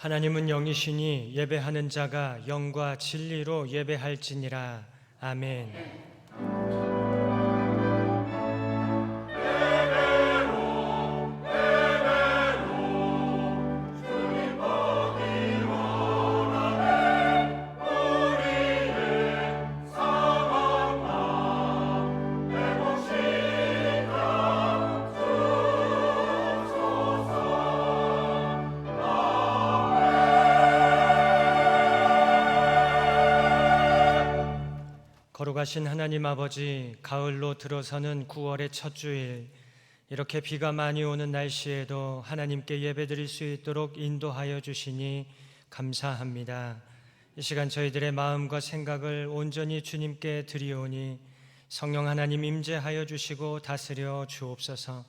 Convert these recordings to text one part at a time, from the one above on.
하나님은 영이시니 예배하는 자가 영과 진리로 예배할지니라. 아멘. 거룩하신 하나님 아버지, 가을로 들어서는 9월의 첫 주일, 이렇게 비가 많이 오는 날씨에도 하나님께 예배드릴 수 있도록 인도하여 주시니 감사합니다. 이 시간 저희들의 마음과 생각을 온전히 주님께 드리오니 성령 하나님 임재하여 주시고 다스려 주옵소서.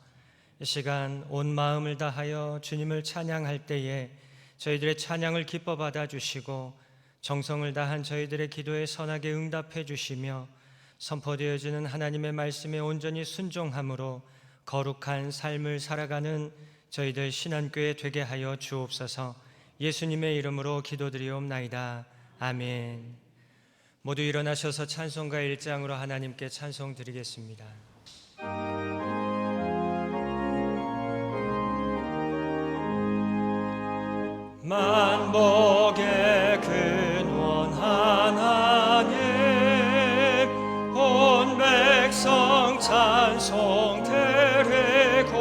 이 시간 온 마음을 다하여 주님을 찬양할 때에 저희들의 찬양을 기뻐 받아 주시고 정성을 다한 저희들의 기도에 선하게 응답해 주시며 선포되어지는 하나님의 말씀에 온전히 순종함으로 거룩한 삶을 살아가는 저희들 신한교회 되게 하여 주옵소서. 예수님의 이름으로 기도드리옵나이다. 아멘. 모두 일어나셔서 찬송가 1장으로 하나님께 찬송 드리겠습니다. 만복의 근원 하나님, 온 백성 찬송 드리고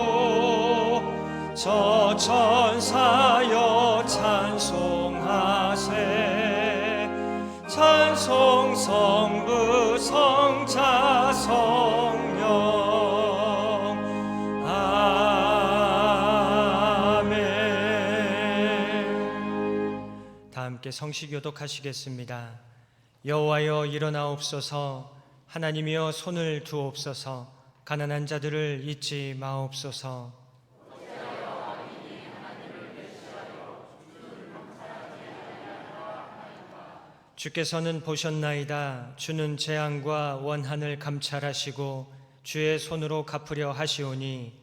저 천사여 찬송하세. 찬송 성부 성자 성령. 함께 성시교독하시겠습니다. 여호와여 일어나옵소서. 하나님이여 손을 두옵소서. 가난한 자들을 잊지 마옵소서. 주께서는 보셨나이다. 주는 재앙과 원한을 감찰하시고 주의 손으로 갚으려 하시오니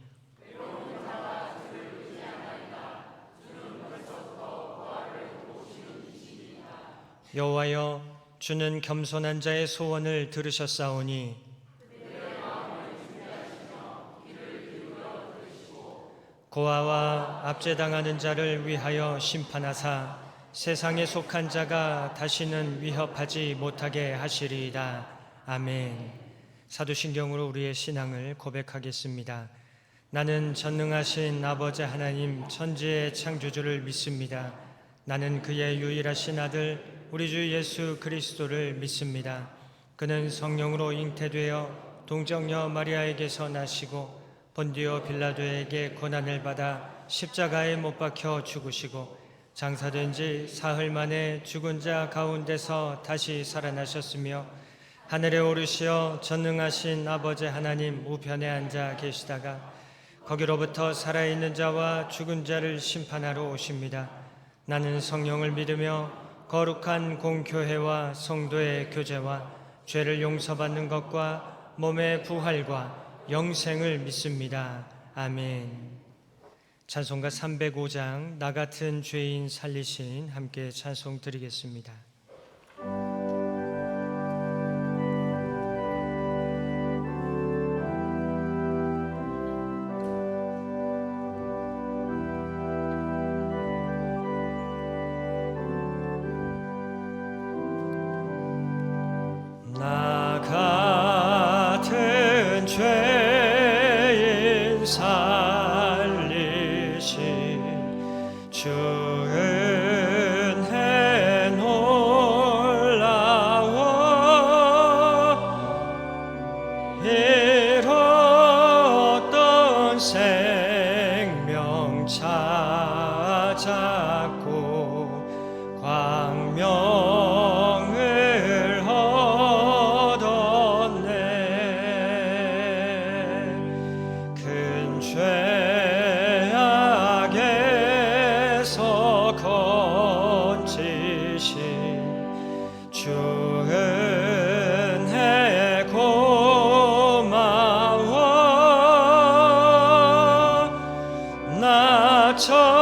여호와여 주는 겸손한 자의 소원을 들으셨사오니 고아와 압제당하는 자를 위하여 심판하사 세상에 속한 자가 다시는 위협하지 못하게 하시리이다. 아멘. 사도신경으로 우리의 신앙을 고백하겠습니다. 나는 전능하신 아버지 하나님 천지의 창조주를 믿습니다. 나는 그의 유일하신 아들 우리 주 예수 그리스도를 믿습니다. 그는 성령으로 잉태되어 동정녀 마리아에게서 나시고 본디오 빌라도에게 고난을 받아 십자가에 못 박혀 죽으시고 장사된 지 사흘 만에 죽은 자 가운데서 다시 살아나셨으며 하늘에 오르시어 전능하신 아버지 하나님 우편에 앉아 계시다가 거기로부터 살아있는 자와 죽은 자를 심판하러 오십니다. 나는 성령을 믿으며 거룩한 공교회와 성도의 교제와 죄를 용서받는 것과 몸의 부활과 영생을 믿습니다. 아멘. 찬송가 305장 나 같은 죄인 살리신 함께 찬송 드리겠습니다. 나 같은 죄인 살리신 주 은혜 놀라워 잃었던 생명 찾았고 광명을 얻었네. 큰 죄악에서 건지신 주 은혜 고마워. 나 처음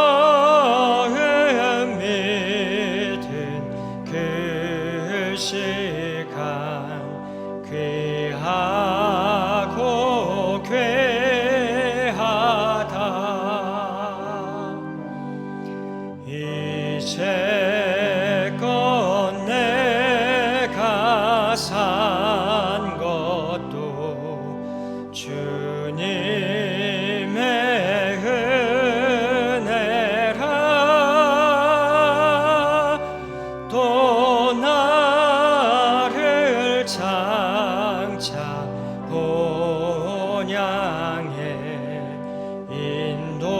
주님의 은혜라 또 나를 장차 본향에 인도해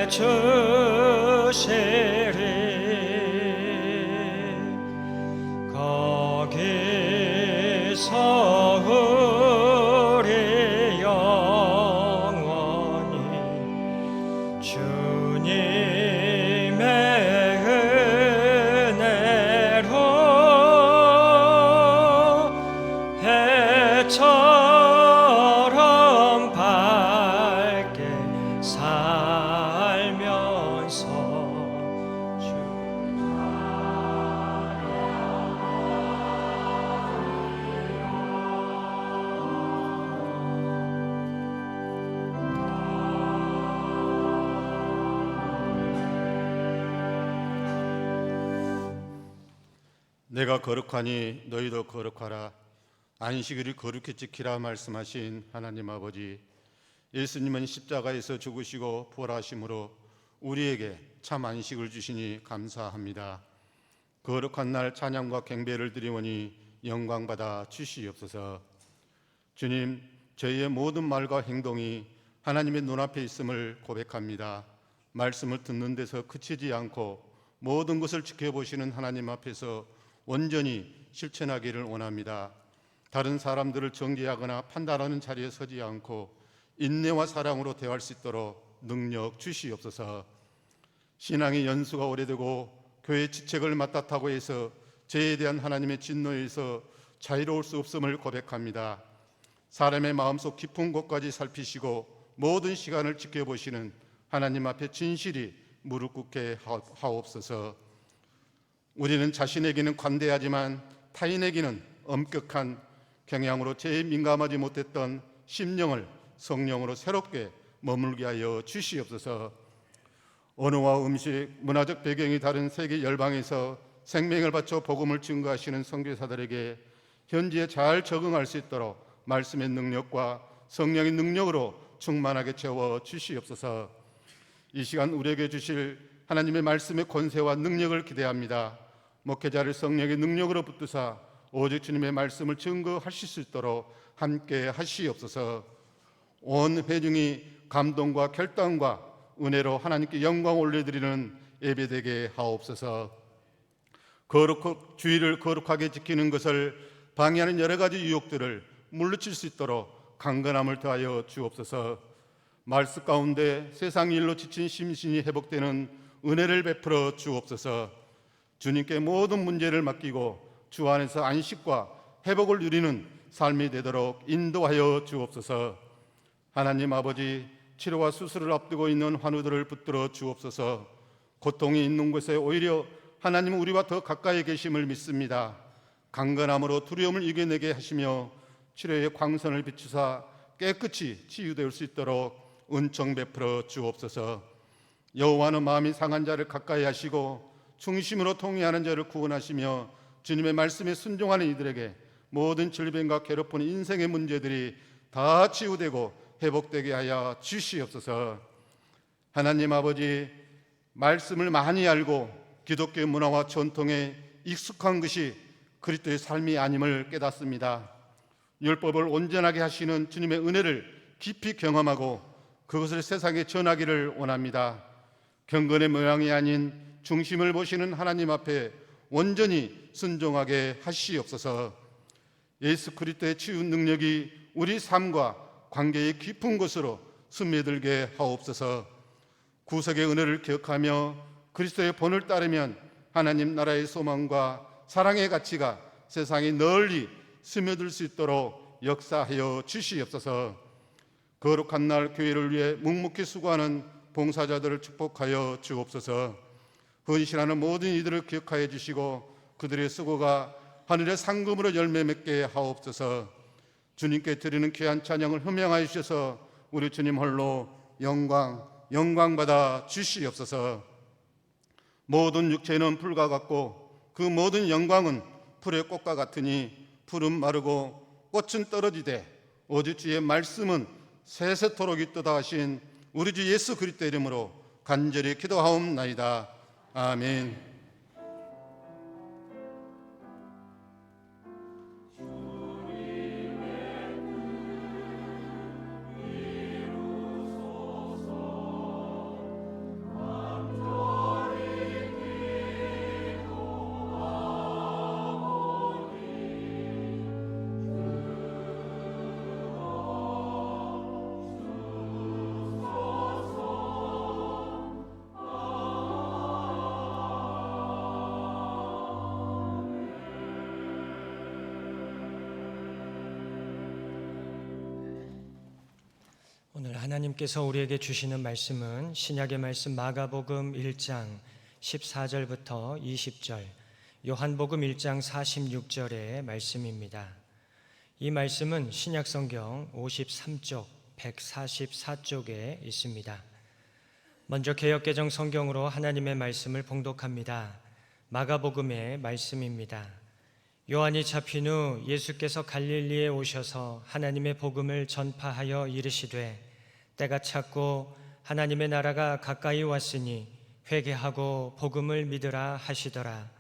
주시리. 거기서 우리 영원히 주님의 은혜로 해처럼 밝게 살면서 내가 거룩하니 너희도 거룩하라. 안식일을 거룩히 지키라 말씀하신 하나님 아버지, 예수님은 십자가에서 죽으시고 부활하심으로 우리에게 참 안식을 주시니 감사합니다. 거룩한 날 찬양과 경배를 드리오니 영광받아 주시옵소서. 주님, 저희의 모든 말과 행동이 하나님의 눈앞에 있음을 고백합니다. 말씀을 듣는 데서 그치지 않고 모든 것을 지켜보시는 하나님 앞에서 온전히 실천하기를 원합니다. 다른 사람들을 정죄하거나 판단하는 자리에 서지 않고 인내와 사랑으로 대할 수 있도록 능력 주시옵소서. 신앙의 연수가 오래되고 교회 직책을 맡았다고 해서 죄에 대한 하나님의 진노에서 자유로울 수 없음을 고백합니다. 사람의 마음속 깊은 곳까지 살피시고 모든 시간을 지켜보시는 하나님 앞에 진실이 무릎 꿇게 하옵소서. 우리는 자신에게는 관대하지만 타인에게는 엄격한 경향으로 죄에 민감하지 못했던 심령을 성령으로 새롭게 머물게 하여 주시옵소서. 언어와 음식, 문화적 배경이 다른 세계 열방에서 생명을 바쳐 복음을 증거하시는 선교사들에게 현지에 잘 적응할 수 있도록 말씀의 능력과 성령의 능력으로 충만하게 채워 주시옵소서. 이 시간 우리에게 주실 하나님의 말씀의 권세와 능력을 기대합니다. 목회자를 성령의 능력으로 붙드사 오직 주님의 말씀을 증거하실 수 있도록 함께 하시옵소서. 온 회중이 감동과 결단과 은혜로 하나님께 영광 올려드리는 예배되게 하옵소서. 주의를 거룩하게 지키는 것을 방해하는 여러 가지 유혹들을 물리칠 수 있도록 강건함을 더하여 주옵소서. 말씀 가운데 세상 일로 지친 심신이 회복되는 은혜를 베풀어 주옵소서. 주님께 모든 문제를 맡기고 주 안에서 안식과 회복을 누리는 삶이 되도록 인도하여 주옵소서. 하나님 아버지, 치료와 수술을 앞두고 있는 환우들을 붙들어 주옵소서. 고통이 있는 곳에 오히려 하나님은 우리와 더 가까이 계심을 믿습니다. 강건함으로 두려움을 이겨내게 하시며 치료의 광선을 비추사 깨끗이 치유될 수 있도록 은총 베풀어 주옵소서. 여호와는 마음이 상한 자를 가까이 하시고 중심으로 통회하는 자를 구원하시며 주님의 말씀에 순종하는 이들에게 모든 질병과 괴롭은 인생의 문제들이 다 치유되고 회복되게 하여 주시옵소서. 하나님 아버지, 말씀을 많이 알고 기독교 문화와 전통에 익숙한 것이 그리스도의 삶이 아님을 깨닫습니다. 율법을 온전하게 하시는 주님의 은혜를 깊이 경험하고 그것을 세상에 전하기를 원합니다. 경건의 모양이 아닌 중심을 보시는 하나님 앞에 온전히 순종하게 하시옵소서. 예수 그리스도의 치유 능력이 우리 삶과 관계의 깊은 곳으로 스며들게 하옵소서. 구속의 은혜를 기억하며 그리스도의 본을 따르면 하나님 나라의 소망과 사랑의 가치가 세상에 널리 스며들 수 있도록 역사하여 주시옵소서. 거룩한 날 교회를 위해 묵묵히 수고하는 봉사자들을 축복하여 주옵소서. 헌신하는 모든 이들을 기억하여 주시고 그들의 수고가 하늘의 상금으로 열매 맺게 하옵소서. 주님께 드리는 귀한 찬양을 흠양하여 주셔서 우리 주님 홀로 영광 받아 주시옵소서. 모든 육체는 풀과 같고 그 모든 영광은 풀의 꽃과 같으니 풀은 마르고 꽃은 떨어지되 오직 주의 말씀은 세세토록 있도다 하신 우리 주 예수 그리스도 이름으로 간절히 기도하옵나이다. 아멘. 오늘 하나님께서 우리에게 주시는 말씀은 신약의 말씀 마가복음 1장 14절부터 20절, 요한복음 1장 46절의 말씀입니다. 이 말씀은 신약성경 53쪽 144쪽에 있습니다. 먼저 개역개정 성경으로 하나님의 말씀을 봉독합니다. 마가복음의 말씀입니다. 요한이 잡힌 후 예수께서 갈릴리에 오셔서 하나님의 복음을 전파하여 이르시되 때가 찼고 하나님의 나라가 가까이 왔으니 회개하고 복음을 믿으라 하시더라.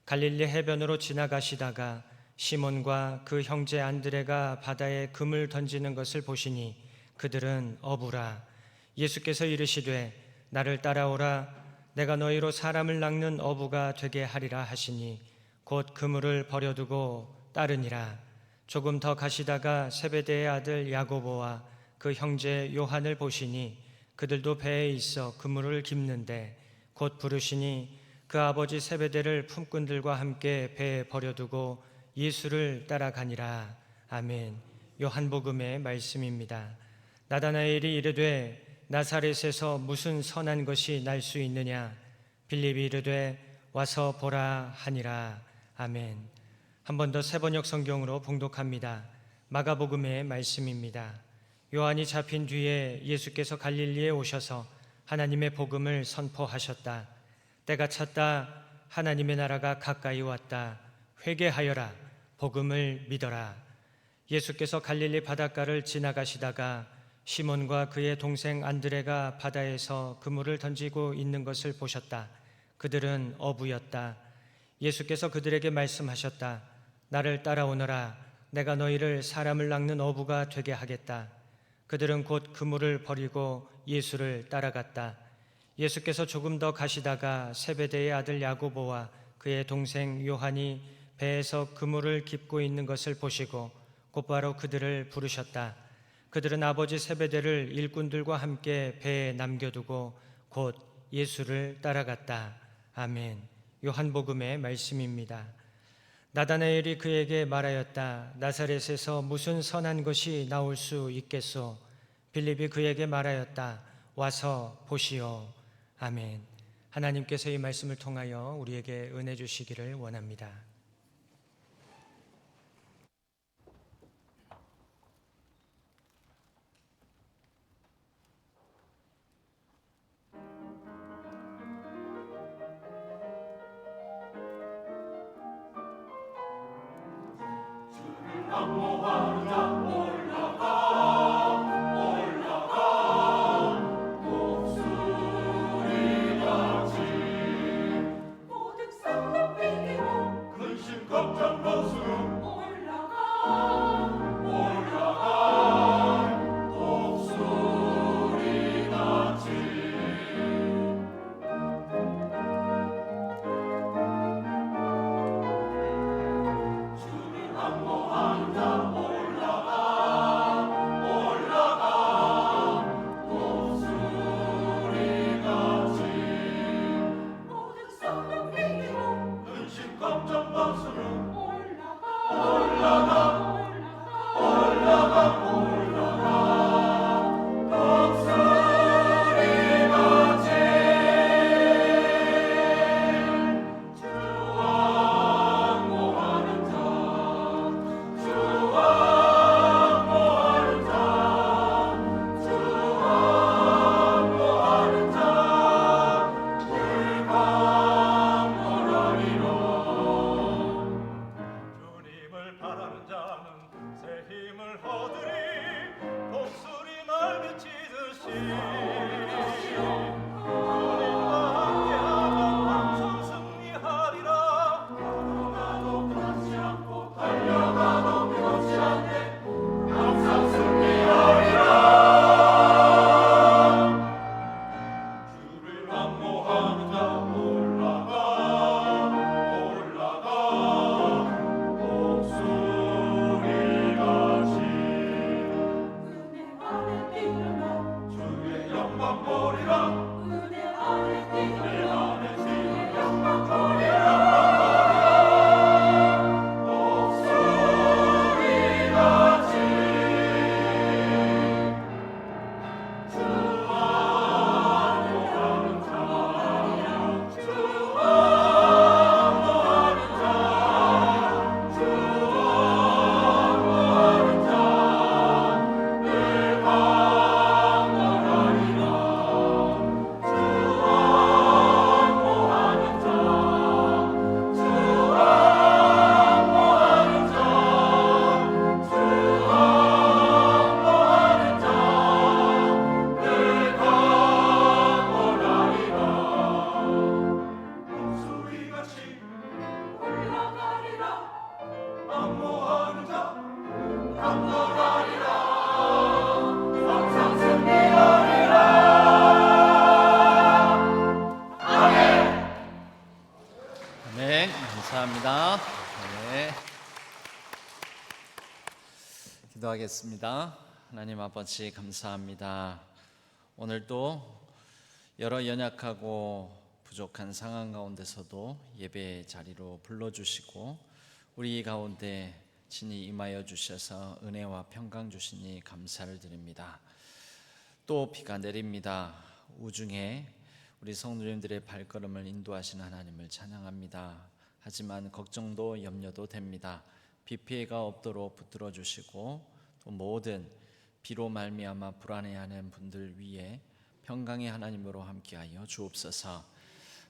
갈릴리 해변으로 지나가시다가 시몬과 그 형제 안드레가 바다에 금을 던지는 것을 보시니 그들은 어부라. 예수께서 이르시되 나를 따라오라. 내가 너희로 사람을 낚는 어부가 되게 하리라 하시니 곧 그물을 버려두고 따르니라. 조금 더 가시다가 세베대의 아들 야고보와 그 형제 요한을 보시니 그들도 배에 있어 그물을 깁는데 곧 부르시니 그 아버지 세베대를 품꾼들과 함께 배에 버려두고 예수를 따라가니라. 아멘. 요한복음의 말씀입니다. 나다나엘이 이르되 나사렛에서 무슨 선한 것이 날 수 있느냐? 빌립이 이르되 와서 보라 하니라. 아멘. 한 번 더 세번역 성경으로 봉독합니다. 마가복음의 말씀입니다. 요한이 잡힌 뒤에 예수께서 갈릴리에 오셔서 하나님의 복음을 선포하셨다. 때가 찼다. 하나님의 나라가 가까이 왔다. 회개하여라. 복음을 믿어라. 예수께서 갈릴리 바닷가를 지나가시다가 시몬과 그의 동생 안드레가 바다에서 그물을 던지고 있는 것을 보셨다. 그들은 어부였다. 예수께서 그들에게 말씀하셨다. 나를 따라오너라. 내가 너희를 사람을 낚는 어부가 되게 하겠다. 그들은 곧 그물을 버리고 예수를 따라갔다. 예수께서 조금 더 가시다가 세베대의 아들 야고보와 그의 동생 요한이 배에서 그물을 깁고 있는 것을 보시고 곧바로 그들을 부르셨다. 그들은 아버지 세베대를 일꾼들과 함께 배에 남겨두고 곧 예수를 따라갔다. 아멘. 요한복음의 말씀입니다. 나다나엘이 그에게 말하였다. 나사렛에서 무슨 선한 것이 나올 수 있겠소? 빌립이 그에게 말하였다. 와서 보시오. 아멘. 하나님께서 이 말씀을 통하여 우리에게 은혜 주시기를 원합니다. 모든 성도 빌기로 기도하겠습니다. 하나님 아버지 감사합니다. 오늘도 여러 연약하고 부족한 상황 가운데서도 예배 자리로 불러주시고 우리 가운데 친히 임하여 주셔서 은혜와 평강 주시니 감사를 드립니다. 또 비가 내립니다. 우중에 우리 성도님들의 발걸음을 인도하시는 하나님을 찬양합니다. 하지만 걱정도 염려도 됩니다. 비 피해가 없도록 붙들어 주시고 또 모든 비로 말미암아 불안해하는 분들 위에 평강의 하나님으로 함께하여 주옵소서.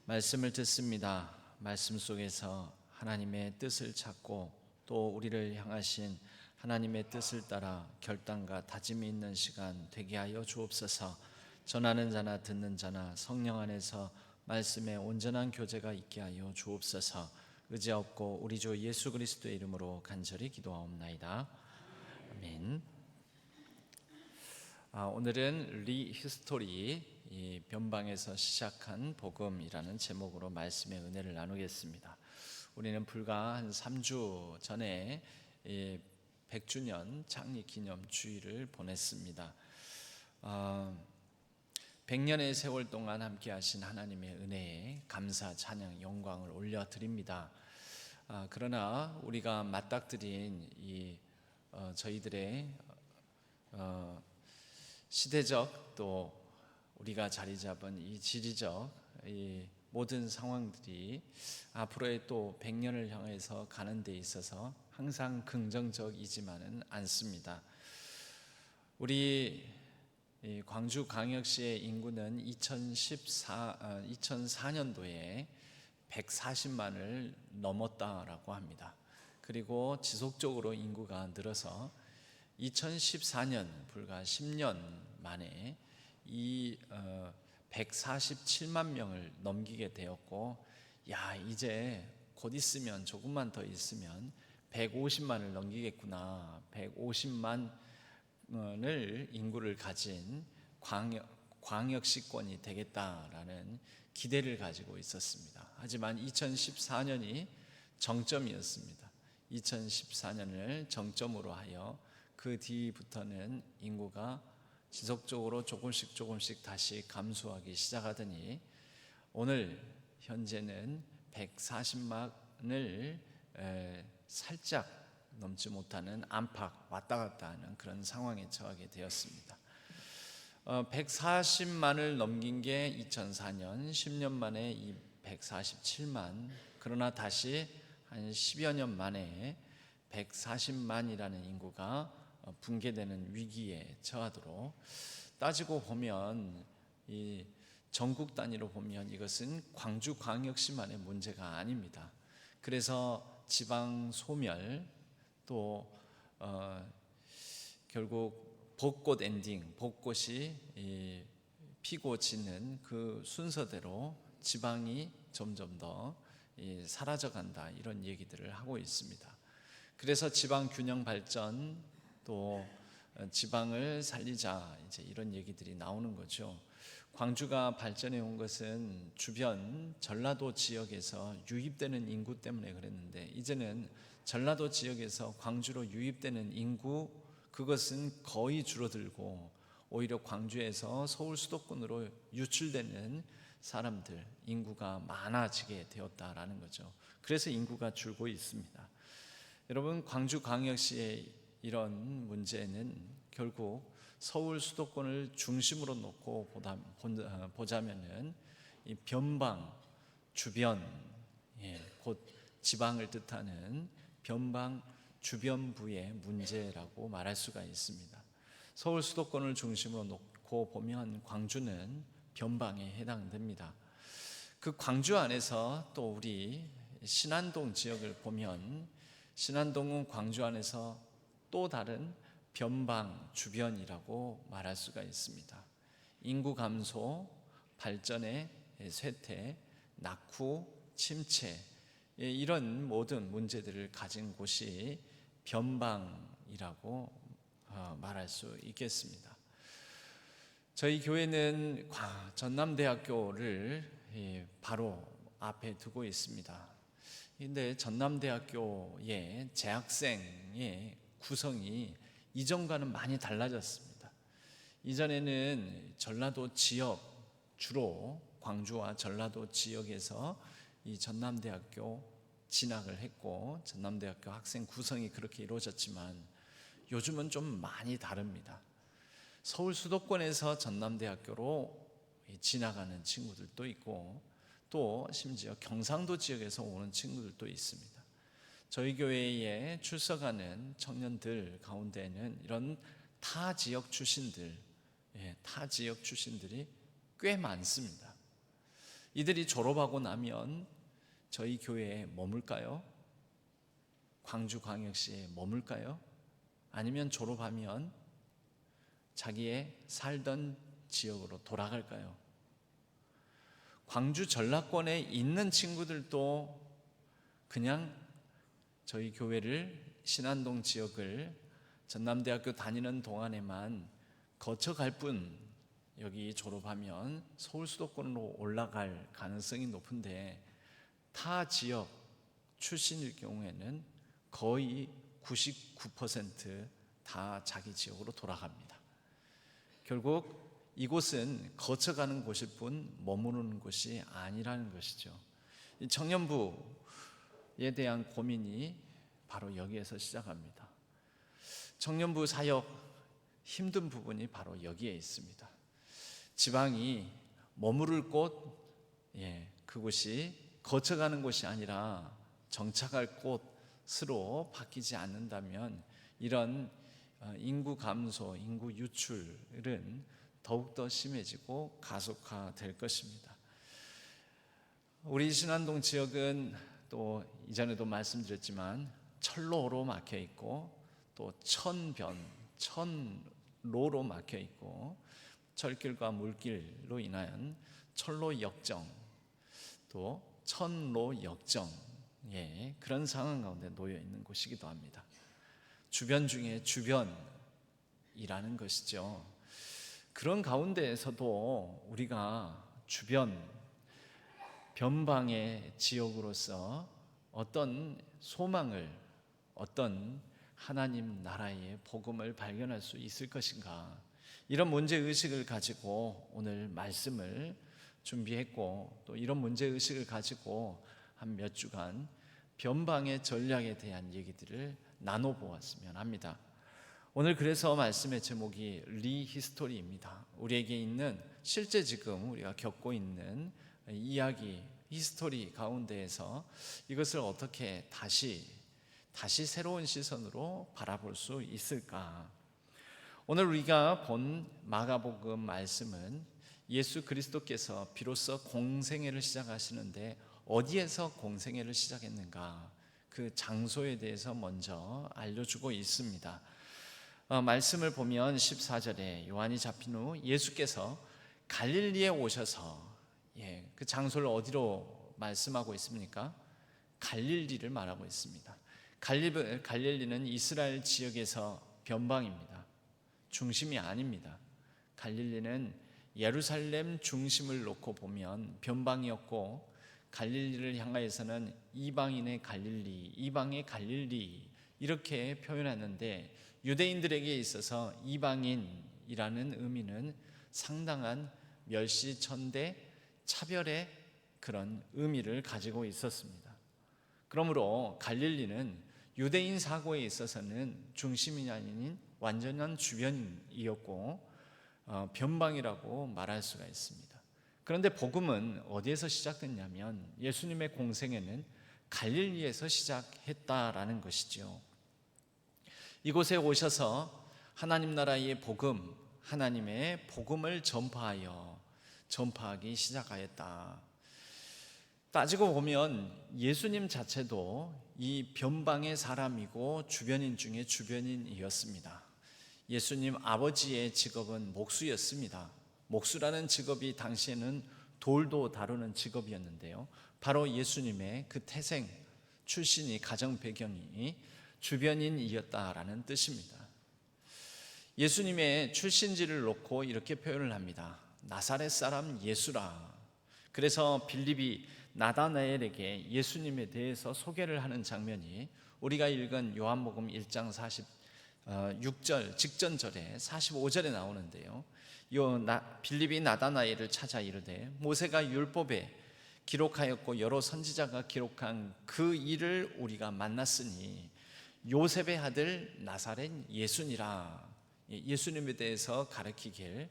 말씀을 듣습니다. 말씀 속에서 하나님의 뜻을 찾고 또 우리를 향하신 하나님의 뜻을 따라 결단과 다짐이 있는 시간 되게 하여 주옵소서. 전하는 자나 듣는 자나 성령 안에서 말씀의 온전한 교제가 있게 하여 주옵소서. 의지없고 우리 주 예수 그리스도의 이름으로 간절히 기도하옵나이다. 아멘. 오늘은 리히스토리 변방에서 시작한 복음이라는 제목으로 말씀의 은혜를 나누겠습니다. 우리는 불과 한 3주 전에 100주년 창립 기념 주일을 보냈습니다. 100년의 세월 동안 함께 하신 하나님의 은혜에 감사, 찬양, 영광을 올려드립니다. 그러나 우리가 맞닥뜨린 저희들의 시대적 또 우리가 자리 잡은 이 지리적 이 모든 상황들이 앞으로의 또 100년을 향해서 가는 데 있어서 항상 긍정적이지만은 않습니다. 우리 광주광역시의 인구는 2004년도에 140만을 넘었다라고 합니다. 그리고 지속적으로 인구가 늘어서 2014년 불과 10년 만에 이 147만 명을 넘기게 되었고, 이제 곧 있으면 조금만 더 있으면 150만을 넘기겠구나. 150만을 인구를 가진 광역시권이 되겠다라는 기대를 가지고 있었습니다. 하지만 2014년이 정점이었습니다. 2014년을 정점으로 하여 그 뒤부터는 인구가 지속적으로 조금씩 다시 감소하기 시작하더니 오늘 현재는 140만을 살짝 넘지 못하는 안팎 왔다 갔다 하는 그런 상황에 처하게 되었습니다. 140만을 넘긴 게 2004년, 10년 만에 이 147만, 그러나 다시 한 10여 년 만에 140만이라는 인구가 붕괴되는 위기에 처하도록, 따지고 보면 이 전국 단위로 보면 이것은 광주광역시만의 문제가 아닙니다. 그래서 지방 소멸 또 결국 벚꽃 엔딩, 벚꽃이 피고 지는 그 순서대로 지방이 점점 더 사라져간다, 이런 얘기들을 하고 있습니다. 그래서 지방 균형 발전 또 지방을 살리자, 이제 이런 얘기들이 나오는 거죠. 광주가 발전해 온 것은 주변 전라도 지역에서 유입되는 인구 때문에 그랬는데, 이제는 전라도 지역에서 광주로 유입되는 인구, 그것은 거의 줄어들고 오히려 광주에서 서울 수도권으로 유출되는 사람들, 인구가 많아지게 되었다라는 거죠. 그래서 인구가 줄고 있습니다. 여러분, 광주광역시의 이런 문제는 결국 서울 수도권을 중심으로 놓고 보자면은 이 변방 주변, 곧 지방을 뜻하는 변방 주변부의 문제라고 말할 수가 있습니다. 서울 수도권을 중심으로 놓고 보면 광주는 변방에 해당됩니다. 그 광주 안에서 또 우리 신안동 지역을 보면, 신안동은 광주 안에서 또 다른 변방 주변이라고 말할 수가 있습니다. 인구 감소, 발전의 쇠퇴, 낙후, 침체, 이런 모든 문제들을 가진 곳이 변방이라고 말할 수 있겠습니다. 저희 교회는 전남대학교를 바로 앞에 두고 있습니다. 그런데 전남대학교의 재학생의 구성이 이전과는 많이 달라졌습니다. 이전에는 전라도 지역, 주로 광주와 전라도 지역에서 이 전남대학교 진학을 했고 전남대학교 학생 구성이 그렇게 이루어졌지만 요즘은 좀 많이 다릅니다. 서울 수도권에서 전남대학교로 진학하는 친구들도 있고 또 심지어 경상도 지역에서 오는 친구들도 있습니다. 저희 교회에 출석하는 청년들 가운데는 이런 타 지역 출신들이 꽤 많습니다. 이들이 졸업하고 나면 저희 교회에 머물까요? 광주광역시에 머물까요? 아니면 졸업하면 자기의 살던 지역으로 돌아갈까요? 광주 전라권에 있는 친구들도 그냥 저희 교회를 신안동 지역을 전남대학교 다니는 동안에만 거쳐갈 뿐 여기 졸업하면 서울 수도권으로 올라갈 가능성이 높은데 타 지역 출신일 경우에는 거의 99% 다 자기 지역으로 돌아갑니다. 결국 이곳은 거쳐가는 곳일 뿐 머무르는 곳이 아니라는 것이죠. 이 청년부에 대한 고민이 바로 여기에서 시작합니다. 청년부 사역 힘든 부분이 바로 여기에 있습니다. 지방이 머무를 곳, 그곳이 거쳐가는 곳이 아니라 정착할 곳으로 바뀌지 않는다면 이런 인구 감소, 인구 유출은 더욱더 심해지고 가속화될 것입니다. 우리 신안동 지역은 또 이전에도 말씀드렸지만 철로로 막혀 있고 또 천로로 막혀 있고 철길과 물길로 인한 철로 역정 또 천로 역정 그런 상황 가운데 놓여 있는 곳이기도 합니다. 주변 중에 주변이라는 것이죠. 그런 가운데에서도 우리가 주변 변방의 지역으로서 어떤 소망을, 어떤 하나님 나라의 복음을 발견할 수 있을 것인가, 이런 문제의식을 가지고 오늘 말씀을 준비했고 또 이런 문제의식을 가지고 한 몇 주간 변방의 전략에 대한 얘기들을 나눠보았으면 합니다. 오늘 그래서 말씀의 제목이 리히스토리입니다. 우리에게 있는 실제 지금 우리가 겪고 있는 이야기, 히스토리 가운데에서 이것을 어떻게 다시 새로운 시선으로 바라볼 수 있을까? 오늘 우리가 본 마가복음 말씀은 예수 그리스도께서 비로소 공생애를 시작하시는데 어디에서 공생애를 시작했는가? 그 장소에 대해서 먼저 알려주고 있습니다. 말씀을 보면 14절에 요한이 잡힌 후 예수께서 갈릴리에 오셔서 그 장소를 어디로 말씀하고 있습니까? 갈릴리를 말하고 있습니다. 갈릴리는 이스라엘 지역에서 변방입니다. 중심이 아닙니다. 갈릴리는 예루살렘 중심을 놓고 보면 변방이었고 갈릴리를 향하여서는 이방인의 갈릴리, 이방의 갈릴리 이렇게 표현했는데 유대인들에게 있어서 이방인이라는 의미는 상당한 멸시천대 차별의 그런 의미를 가지고 있었습니다. 그러므로 갈릴리는 유대인 사고에 있어서는 중심이 아닌 완전한 주변이었고 변방이라고 말할 수가 있습니다. 그런데 복음은 어디에서 시작됐냐면 예수님의 공생애는 갈릴리에서 시작했다라는 것이죠. 이곳에 오셔서 하나님 나라의 복음, 하나님의 복음을 전파하기 시작하였다. 따지고 보면 예수님 자체도 이 변방의 사람이고 주변인 중에 주변인이었습니다. 예수님 아버지의 직업은 목수였습니다. 목수라는 직업이 당시에는 돌도 다루는 직업이었는데요. 바로 예수님의 그 태생 출신이 가정 배경이 주변인이었다라는 뜻입니다. 예수님의 출신지를 놓고 이렇게 표현을 합니다. 나사렛 사람 예수라. 그래서 빌립이 나다나엘에게 예수님에 대해서 소개를 하는 장면이 우리가 읽은 요한복음 1장 6절 직전절에 45절에 나오는데요. 빌립이 나다나엘을 찾아 이르되 모세가 율법에 기록하였고 여러 선지자가 기록한 그 일을 우리가 만났으니 요셉의 아들 나사렛 예수니라. 예수님에 대해서 가르치길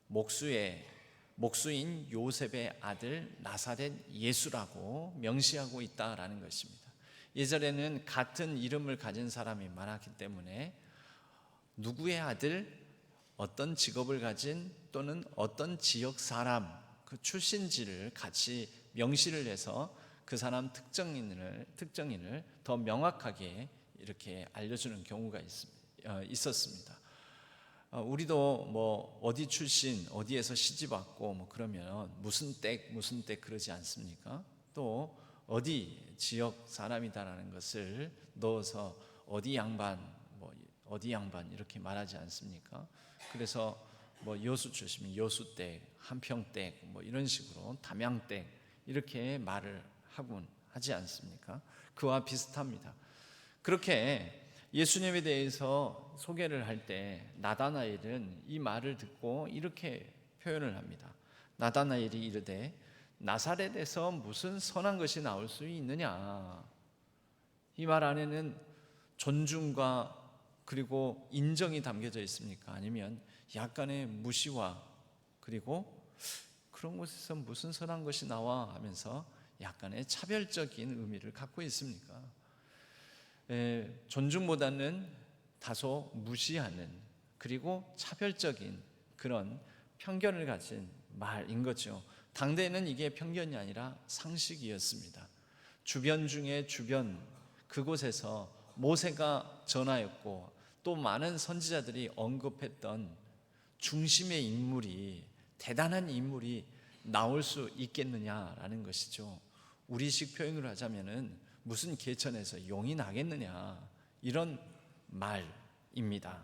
목수인 요셉의 아들 나사렛 예수라고 명시하고 있다라는 것입니다. 예전에는 같은 이름을 가진 사람이 많았기 때문에 누구의 아들, 어떤 직업을 가진 또는 어떤 지역 사람 그 출신지를 같이 명시를 해서 그 사람 특정인을 더 명확하게 이렇게 알려주는 경우가 있었습니다. 우리도 뭐 어디 출신, 어디에서 시집 왔고 뭐 그러면 무슨 댁 그러지 않습니까? 또 어디 지역 사람이다라는 것을 넣어서 어디 양반 이렇게 말하지 않습니까? 그래서 뭐 여수 출신이 여수댁, 한평댁 뭐 이런 식으로 담양댁 이렇게 말을 하지 않습니까? 그와 비슷합니다. 그렇게 예수님에 대해서 소개를 할 때 나다나엘은 이 말을 듣고 이렇게 표현을 합니다. 나다나엘이 이르되 나사렛에서 무슨 선한 것이 나올 수 있느냐. 이 말 안에는 존중과 그리고 인정이 담겨져 있습니까? 아니면 약간의 무시와 그리고 그런 곳에서 무슨 선한 것이 나와 하면서 약간의 차별적인 의미를 갖고 있습니까? 존중보다는 다소 무시하는 그리고 차별적인 그런 편견을 가진 말인 거죠. 당대에는 이게 편견이 아니라 상식이었습니다. 주변 중에 주변 그곳에서 모세가 전하였고 또 많은 선지자들이 언급했던 중심의 인물이 대단한 인물이 나올 수 있겠느냐라는 것이죠. 우리식 표현을 하자면은 무슨 개천에서 용이 나겠느냐 이런 말입니다.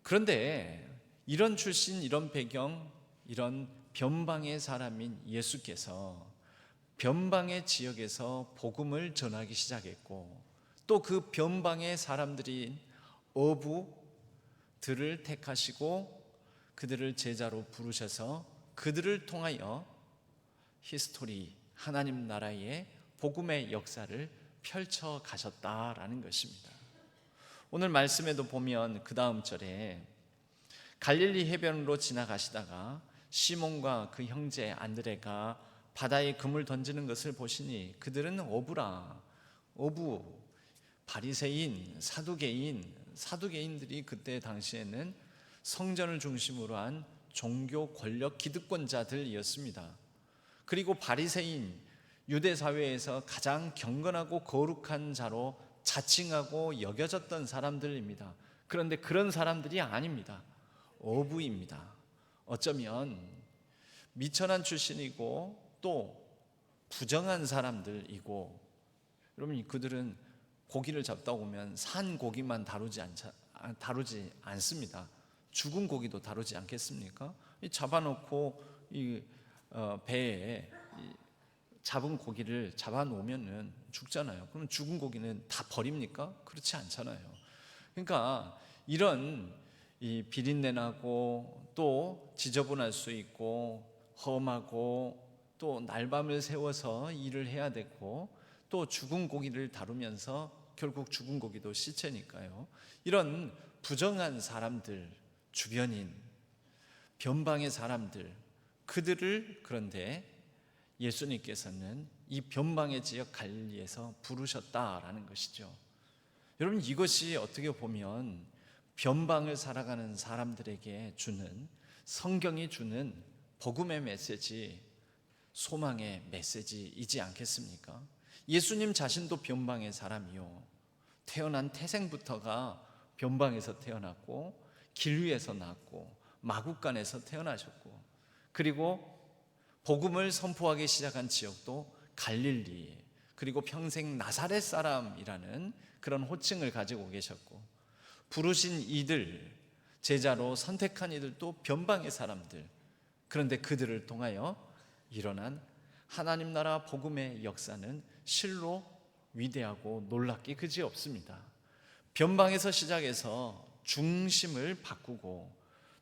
그런데 이런 출신, 이런 배경, 이런 변방의 사람인 예수께서 변방의 지역에서 복음을 전하기 시작했고 또 그 변방의 사람들인 어부들을 택하시고 그들을 제자로 부르셔서 그들을 통하여 히스토리, 하나님 나라의 복음의 역사를 펼쳐 가셨다라는 것입니다. 오늘 말씀에도 보면 그 다음 절에 갈릴리 해변으로 지나가시다가 시몬과 그 형제 안드레가 바다에 금을 던지는 것을 보시니 그들은 어부, 바리새인, 사두개인들이 그때 당시에는 성전을 중심으로 한 종교 권력 기득권자들이었습니다. 그리고 바리새인, 유대 사회에서 가장 경건하고 거룩한 자로 자칭하고 여겨졌던 사람들입니다. 그런데 그런 사람들이 아닙니다. 어부입니다. 어쩌면 미천한 출신이고 또 부정한 사람들이고, 여러분 그들은 고기를 잡다 보면 산 고기만 다루지 않습니다. 죽은 고기도 다루지 않겠습니까? 잡아놓고 배에 잡은 고기를 잡아놓으면 죽잖아요. 그럼 죽은 고기는 다 버립니까? 그렇지 않잖아요. 그러니까 이런 비린내나고 또 지저분할 수 있고 험하고 또 날밤을 새워서 일을 해야 되고 또 죽은 고기를 다루면서 결국 죽은 고기도 시체니까요. 이런 부정한 사람들, 주변인, 변방의 사람들, 그들을 그런데 예수님께서는 이 변방의 지역 갈릴리에서 부르셨다라는 것이죠. 여러분 이것이 어떻게 보면 변방을 살아가는 사람들에게 주는, 성경이 주는 복음의 메시지, 소망의 메시지이지 않겠습니까? 예수님 자신도 변방의 사람이요, 태어난 태생부터가 변방에서 태어났고 길 위에서 낳았고 마국간에서 태어나셨고 그리고 복음을 선포하기 시작한 지역도 갈릴리, 그리고 평생 나사렛 사람이라는 그런 호칭을 가지고 계셨고, 부르신 이들, 제자로 선택한 이들도 변방의 사람들, 그런데 그들을 통하여 일어난 하나님 나라 복음의 역사는 실로 위대하고 놀랍기 그지없습니다. 변방에서 시작해서 중심을 바꾸고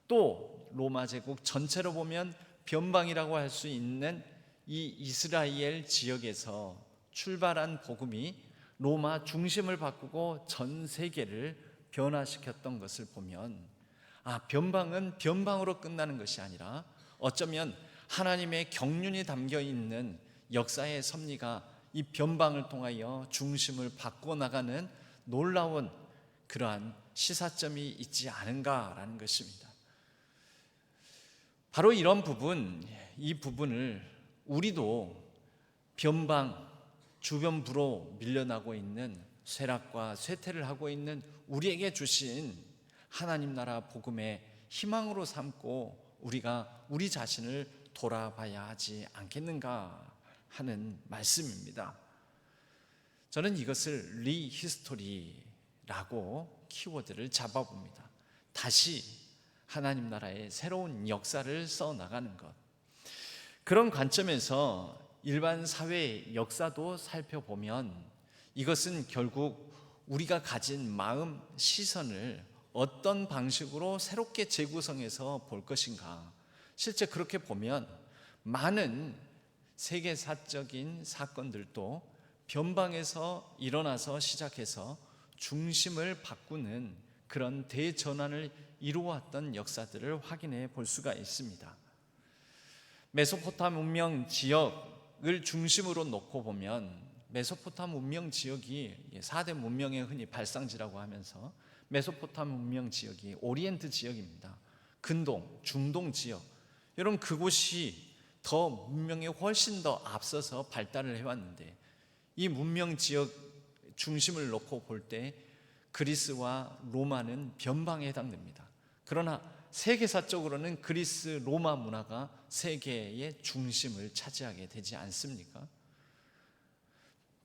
또 로마 제국 전체로 보면 변방이라고 할 수 있는 이 이스라엘 지역에서 출발한 복음이 로마 중심을 바꾸고 전 세계를 변화시켰던 것을 보면 변방은 변방으로 끝나는 것이 아니라 어쩌면 하나님의 경륜이 담겨 있는 역사의 섭리가 이 변방을 통하여 중심을 바꿔나가는 놀라운 그러한 시사점이 있지 않은가라는 것입니다. 바로 이런 부분, 이 부분을 우리도 변방, 주변부로 밀려나고 있는 쇠락과 쇠퇴를 하고 있는 우리에게 주신 하나님 나라 복음의 희망으로 삼고 우리가 우리 자신을 돌아봐야 하지 않겠는가 하는 말씀입니다. 저는 이것을 리히스토리라고 키워드를 잡아봅니다. 다시 하나님 나라의 새로운 역사를 써나가는 것. 그런 관점에서 일반 사회의 역사도 살펴보면 이것은 결국 우리가 가진 마음, 시선을 어떤 방식으로 새롭게 재구성해서 볼 것인가. 실제 그렇게 보면 많은 세계사적인 사건들도 변방에서 일어나서 시작해서 중심을 바꾸는 그런 대전환을 이루어왔던 역사들을 확인해 볼 수가 있습니다. 메소포타미 문명 지역을 중심으로 놓고 보면 메소포타미 문명 지역이 4대 문명의 흔히 발상지라고 하면서 메소포타미 문명 지역이 오리엔트 지역입니다. 근동, 중동 지역. 여러분 그곳이 더 문명에 훨씬 더 앞서서 발달을 해왔는데 이 문명 지역 중심을 놓고 볼 때 그리스와 로마는 변방에 해당됩니다. 그러나 세계사적으로는 그리스, 로마 문화가 세계의 중심을 차지하게 되지 않습니까?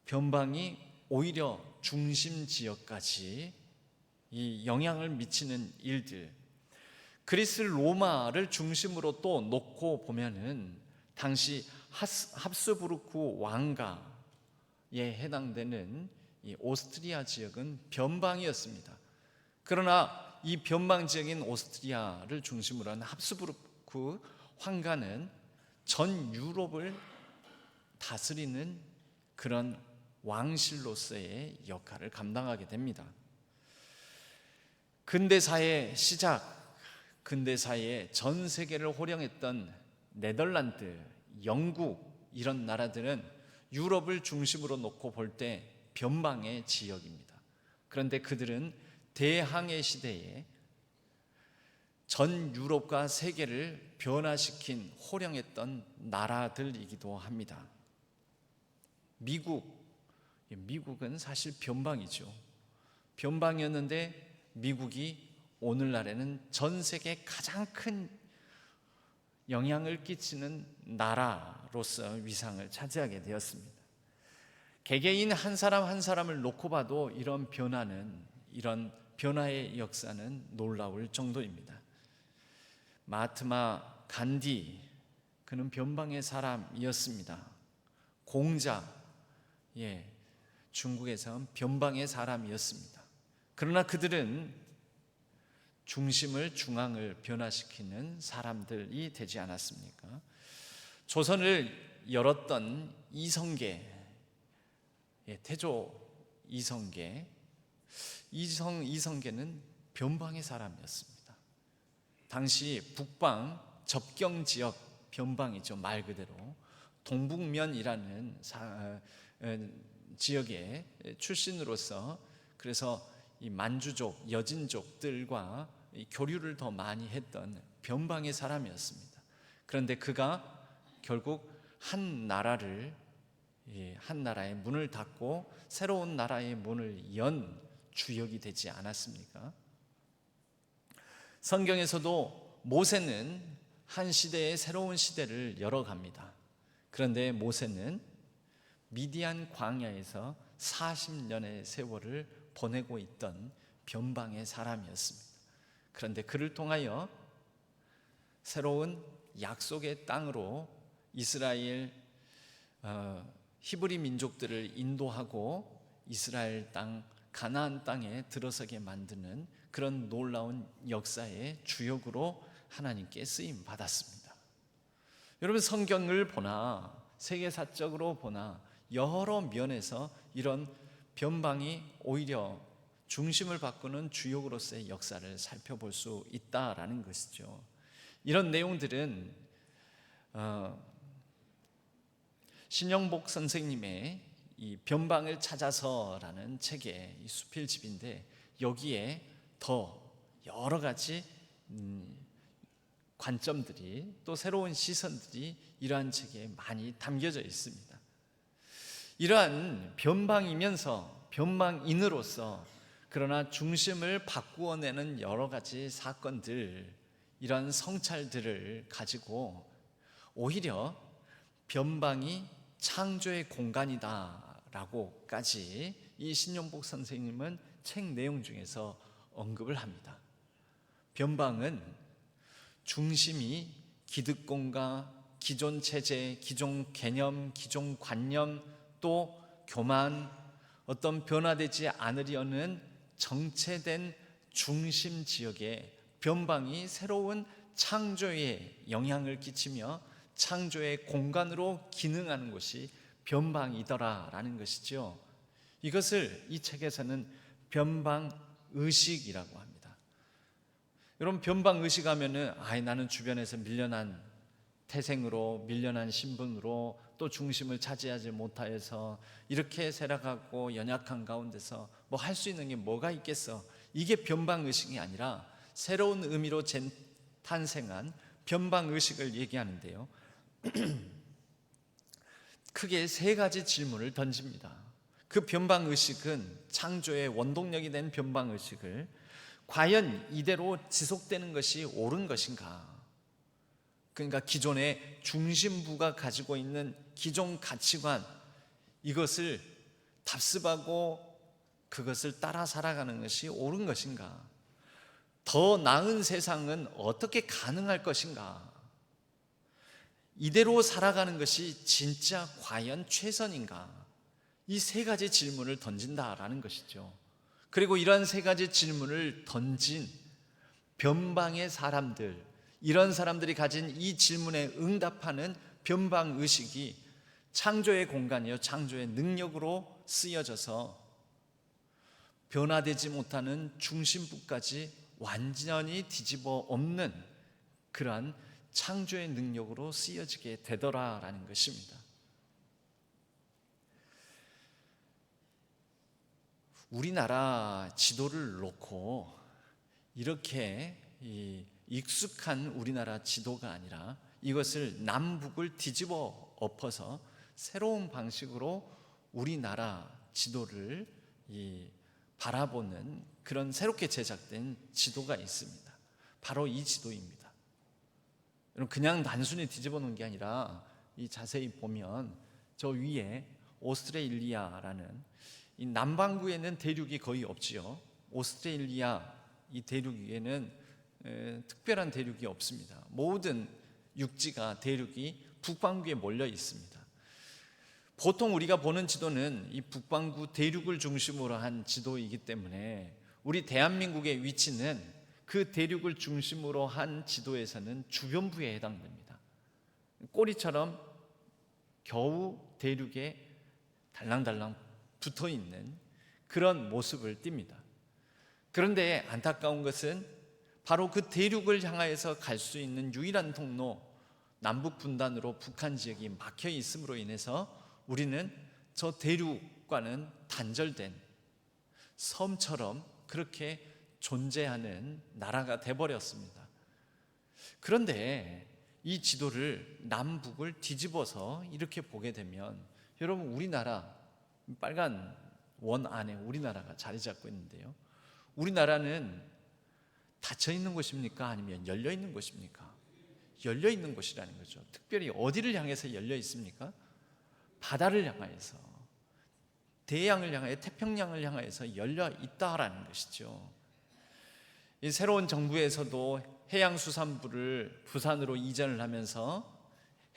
변방이 오히려 중심 지역까지 이 영향을 미치는 일들, 그리스 로마를 중심으로 또 놓고 보면은 당시 합스부르크 왕가에 해당되는 이 오스트리아 지역은 변방이었습니다. 그러나 이 변방 지역인 오스트리아를 중심으로 한 합스부르크 황가는 전 유럽을 다스리는 그런 왕실로서의 역할을 감당하게 됩니다. 근대사의 시작, 근대사의 전 세계를 호령했던 네덜란드, 영국 이런 나라들은 유럽을 중심으로 놓고 볼 때 변방의 지역입니다. 그런데 그들은 대항해 시대에 전 유럽과 세계를 변화시킨 호령했던 나라들이기도 합니다. 미국은 사실 변방이죠. 변방이었는데 미국이 오늘날에는 전 세계 가장 큰 영향을 끼치는 나라로서 위상을 차지하게 되었습니다. 개개인 한 사람 한 사람을 놓고 봐도 이런 변화의 역사는 놀라울 정도입니다. 마하트마 간디, 그는 변방의 사람이었습니다. 공자, 중국에선 변방의 사람이었습니다. 그러나 그들은 중앙을 변화시키는 사람들이 되지 않았습니까? 조선을 열었던 이성계, 태조 이성계는 변방의 사람이었습니다. 당시 북방 접경 지역 변방이죠. 말 그대로 동북면이라는 지역의 출신으로서 그래서 이 만주족, 여진족들과 교류를 더 많이 했던 변방의 사람이었습니다. 그런데 그가 결국 한 나라의 문을 닫고 새로운 나라의 문을 연 주역이 되지 않았습니까? 성경에서도 모세는 한 시대의 새로운 시대를 열어갑니다. 그런데 모세는 미디안 광야에서 40년의 세월을 보내고 있던 변방의 사람이었습니다. 그런데 그를 통하여 새로운 약속의 땅으로 이스라엘 히브리 민족들을 인도하고 이스라엘 땅 가나안 땅에 들어서게 만드는 그런 놀라운 역사의 주역으로 하나님께 쓰임 받았습니다. 여러분, 성경을 보나 세계사적으로 보나 여러 면에서 이런 변방이 오히려 중심을 바꾸는 주역으로서의 역사를 살펴볼 수 있다라는 것이죠. 이런 내용들은 신영복 선생님의 이 변방을 찾아서라는 책의 이 수필집인데, 여기에 더 여러 가지 관점들이, 또 새로운 시선들이 이러한 책에 많이 담겨져 있습니다. 이러한 변방이면서 변방인으로서 그러나 중심을 바꾸어내는 여러 가지 사건들, 이러한 성찰들을 가지고 오히려 변방이 창조의 공간이다라고까지 이 신영복 선생님은 책 내용 중에서 언급을 합니다. 변방은 중심이 기득권과 기존 체제, 기존 개념, 기존 관념, 또 교만, 어떤 변화되지 않으려는 정체된 중심 지역에 변방이 새로운 창조에 영향을 끼치며 창조의 공간으로 기능하는 것이 변방이더라라는 것이죠. 이것을 이 책에서는 변방의식이라고 합니다. 여러분, 변방의식 하면은 나는 주변에서 밀려난 태생으로, 밀려난 신분으로, 또 중심을 차지하지 못하여서 이렇게 쇠락하고 연약한 가운데서 뭐 할 수 있는 게 뭐가 있겠어, 이게 변방의식이 아니라 새로운 의미로 탄생한 변방의식을 얘기하는데요. 크게 세 가지 질문을 던집니다. 그 변방의식은, 창조의 원동력이 된 변방의식을 과연 이대로 지속되는 것이 옳은 것인가? 그러니까 기존의 중심부가 가지고 있는 기존 가치관, 이것을 답습하고 그것을 따라 살아가는 것이 옳은 것인가? 더 나은 세상은 어떻게 가능할 것인가? 이대로 살아가는 것이 진짜 과연 최선인가? 이 세 가지 질문을 던진다라는 것이죠. 그리고 이러한 세 가지 질문을 던진 변방의 사람들, 이런 사람들이 가진 이 질문에 응답하는 변방의식이 창조의 공간이요, 창조의 능력으로 쓰여져서 변화되지 못하는 중심부까지 완전히 뒤집어 엎는 그러한 창조의 능력으로 쓰여지게 되더라라는 것입니다. 우리나라 지도를 놓고 이렇게 익숙한 우리나라 지도가 아니라 이것을 남북을 뒤집어 엎어서 새로운 방식으로 우리나라 지도를 바라보는 그런 새롭게 제작된 지도가 있습니다. 바로 이 지도입니다. 그냥 단순히 뒤집어 놓은 게 아니라 이 자세히 보면 저 위에 오스트레일리아라는 이 남반구에는 대륙이 거의 없지요. 오스트레일리아 이 대륙 위에는 특별한 대륙이 없습니다. 모든 육지가, 대륙이 북반구에 몰려 있습니다. 보통 우리가 보는 지도는 이 북반구 대륙을 중심으로 한 지도이기 때문에 우리 대한민국의 위치는 그 대륙을 중심으로 한 지도에서는 주변부에 해당됩니다. 꼬리처럼 겨우 대륙에 달랑달랑 붙어 있는 그런 모습을 띱니다. 그런데 안타까운 것은 바로 그 대륙을 향하여서 갈 수 있는 유일한 통로, 남북 분단으로 북한 지역이 막혀 있음으로 인해서 우리는 저 대륙과는 단절된 섬처럼 그렇게 존재하는 나라가 돼버렸습니다. 그런데 이 지도를 남북을 뒤집어서 이렇게 보게 되면 여러분, 우리나라 빨간 원 안에 우리나라가 자리 잡고 있는데요, 우리나라는 닫혀 있는 곳입니까? 아니면 열려 있는 곳입니까? 열려 있는 곳이라는 거죠. 특별히 어디를 향해서 열려 있습니까? 바다를 향하여서, 대양을 향하여, 태평양을 향하여서 열려 있다라는 것이죠. 이 새로운 정부에서도 해양수산부를 부산으로 이전을 하면서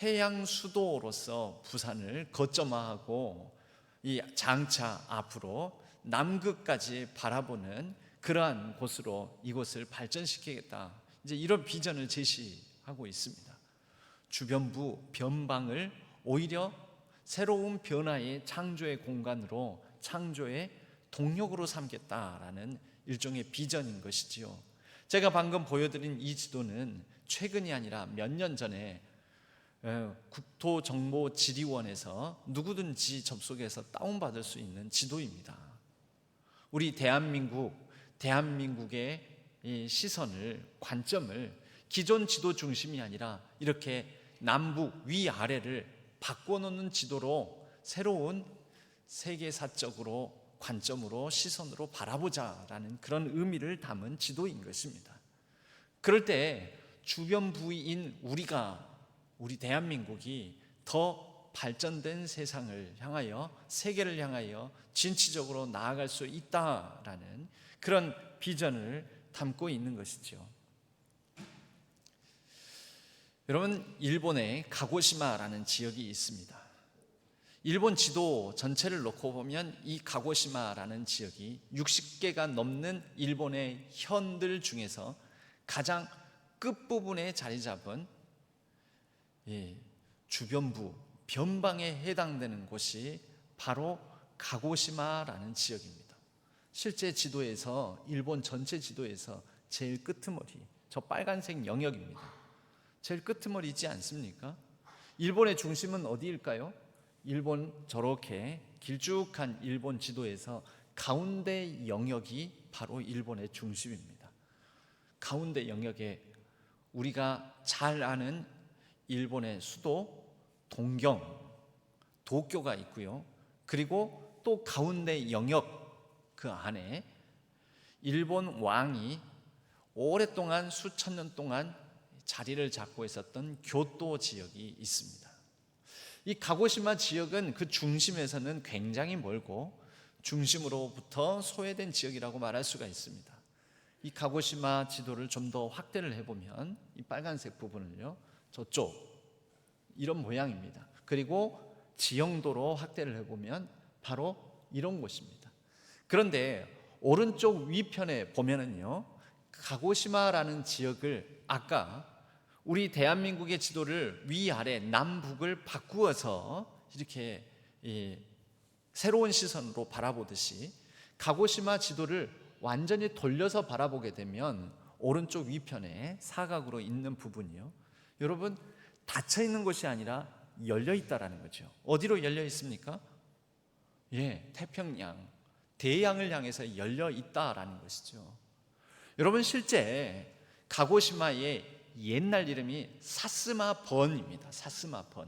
해양 수도로서 부산을 거점화하고 이 장차 앞으로 남극까지 바라보는 그러한 곳으로 이곳을 발전시키겠다. 이제 이런 비전을 제시하고 있습니다. 주변부 변방을 오히려 새로운 변화의 창조의 공간으로, 창조의 동력으로 삼겠다라는 일종의 비전인 것이지요. 제가 방금 보여드린 이 지도는 최근이 아니라 몇 년 전에 국토정보지리원에서 누구든지 접속해서 다운받을 수 있는 지도입니다. 우리 대한민국의 이 시선을, 관점을 기존 지도 중심이 아니라 이렇게 남북 위아래를 바꿔놓는 지도로 새로운 세계사적으로 관점으로, 시선으로 바라보자라는 그런 의미를 담은 지도인 것입니다. 그럴 때 주변 부인 우리 대한민국이 더 발전된 세상을 향하여, 세계를 향하여 진취적으로 나아갈 수 있다라는 그런 비전을 담고 있는 것이죠. 여러분, 일본에 가고시마라는 지역이 있습니다. 일본 지도 전체를 놓고 보면 이 가고시마라는 지역이 60개가 넘는 일본의 현들 중에서 가장 끝부분에 자리 잡은 주변부, 변방에 해당되는 곳이 바로 가고시마라는 지역입니다. 실제 지도에서, 일본 전체 지도에서 제일 끄트머리, 저 빨간색 영역입니다. 제일 끄트머리지 않습니까? 일본의 중심은 어디일까요? 일본, 저렇게 길쭉한 일본 지도에서 가운데 영역이 바로 일본의 중심입니다. 가운데 영역에 우리가 잘 아는 일본의 수도 동경, 도쿄가 있고요. 그리고 또 가운데 영역 그 안에 일본 왕이 오랫동안, 수천 년 동안 자리를 잡고 있었던 교토 지역이 있습니다. 이 가고시마 지역은 그 중심에서는 굉장히 멀고 중심으로부터 소외된 지역이라고 말할 수가 있습니다. 이 가고시마 지도를 좀 더 확대를 해보면 이 빨간색 부분을요, 저쪽 이런 모양입니다. 그리고 지형도로 확대를 해보면 바로 이런 곳입니다. 그런데 오른쪽 위편에 보면은요, 가고시마라는 지역을 아까 우리 대한민국의 지도를 위아래 남북을 바꾸어서 이렇게 새로운 시선으로 바라보듯이 가고시마 지도를 완전히 돌려서 바라보게 되면 오른쪽 위편에 사각으로 있는 부분이요, 여러분 닫혀 있는 것이 아니라 열려 있다라는 거죠. 어디로 열려 있습니까? 태평양, 대양을 향해서 열려 있다라는 것이죠. 여러분, 실제 가고시마의 옛날 이름이 사스마번입니다. 사스마번.